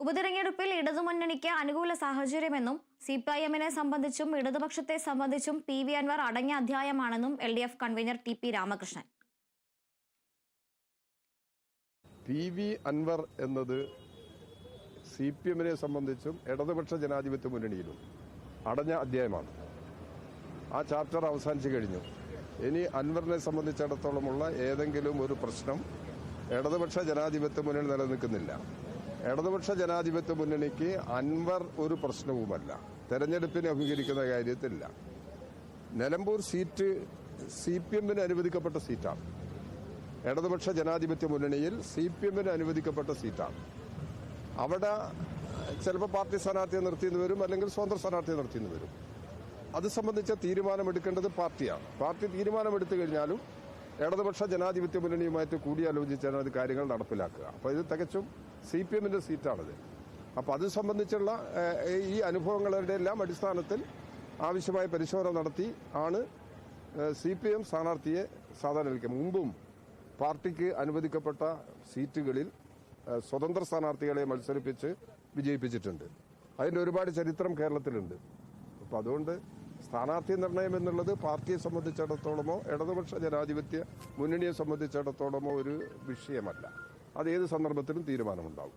ഉപതെരഞ്ഞെടുപ്പിൽ ഇടതുമുന്നണിക്ക് അനുകൂല സാഹചര്യമെന്നും സിപിഐഎമ്മിനെ സംബന്ധിച്ചും ഇടതുപക്ഷത്തെ സംബന്ധിച്ചും പി അൻവർ അടങ്ങിയ അധ്യായമാണെന്നും LDF convener TP Ramakrishnan. Anvar എന്നത് CPM-നെ സംബന്ധിച്ചും ഇടതുപക്ഷ ജനാധിപത്യ മുന്നണിയിലും അടഞ്ഞ അധ്യായമാണ്. ആ ചാപ്റ്റർ അവസാനിച്ചു കഴിഞ്ഞു. ഇനി അൻവറിനെ സംബന്ധിച്ചിടത്തോളമുള്ള ഏതെങ്കിലും ഒരു പ്രശ്നം ഇടതുപക്ഷ ജനാധിപത്യ മുന്നണി നിലനിൽക്കുന്നില്ല. ഇടതുപക്ഷ ജനാധിപത്യ മുന്നണിക്ക് അൻവർ ഒരു പ്രശ്നവുമല്ല. തെരഞ്ഞെടുപ്പിനെ അഭിമുഖീകരിക്കുന്ന കാര്യത്തില്ല. നിലമ്പൂർ സീറ്റ് CPM-ന് അനുവദിക്കപ്പെട്ട സീറ്റാണ്. ഇടതുപക്ഷ ജനാധിപത്യ മുന്നണിയിൽ CPM-ന് അനുവദിക്കപ്പെട്ട സീറ്റാണ്. അവിടെ ചിലപ്പോൾ പാർട്ടി സ്ഥാനാർത്ഥിയെ നിർത്തിയെന്ന് വരും, അല്ലെങ്കിൽ സ്വതന്ത്ര സ്ഥാനാർത്ഥിയെ നിർത്തിയെന്ന് വരും. അത് സംബന്ധിച്ച തീരുമാനമെടുക്കേണ്ടത് പാർട്ടിയാണ്. പാർട്ടി തീരുമാനമെടുത്തു കഴിഞ്ഞാലും ഇടതുപക്ഷ ജനാധിപത്യ മുന്നണിയുമായിട്ട് കൂടിയാലോചിച്ചാണ് അത് കാര്യങ്ങൾ നടപ്പിലാക്കുക. അപ്പോൾ ഇത് തികച്ചും CPM-ന്റെ സീറ്റാണിത്. അപ്പോൾ അത് സംബന്ധിച്ചുള്ള ഈ അനുഭവങ്ങളുടെ എല്ലാം അടിസ്ഥാനത്തിൽ ആവശ്യമായ പരിശോധന നടത്തി ആണ് CPM സ്ഥാനാർത്ഥിയെ സാധാരണ മുമ്പും പാർട്ടിക്ക് അനുവദിക്കപ്പെട്ട സീറ്റുകളിൽ സ്വതന്ത്ര സ്ഥാനാർത്ഥികളെ മത്സരിപ്പിച്ച് വിജയിപ്പിച്ചിട്ടുണ്ട്. അതിന്റെ ഒരുപാട് ചരിത്രം കേരളത്തിലുണ്ട്. അപ്പോൾ അതുകൊണ്ട് സ്ഥാനാർത്ഥി നിർണയം എന്നുള്ളത് പാർട്ടിയെ സംബന്ധിച്ചിടത്തോളമോ ഇടതുപക്ഷ ജനാധിപത്യ മുന്നണിയെ സംബന്ധിച്ചിടത്തോളമോ ഒരു വിഷയമല്ല. അത് ഏത് സന്ദർഭത്തിലും തീരുമാനമുണ്ടാവും.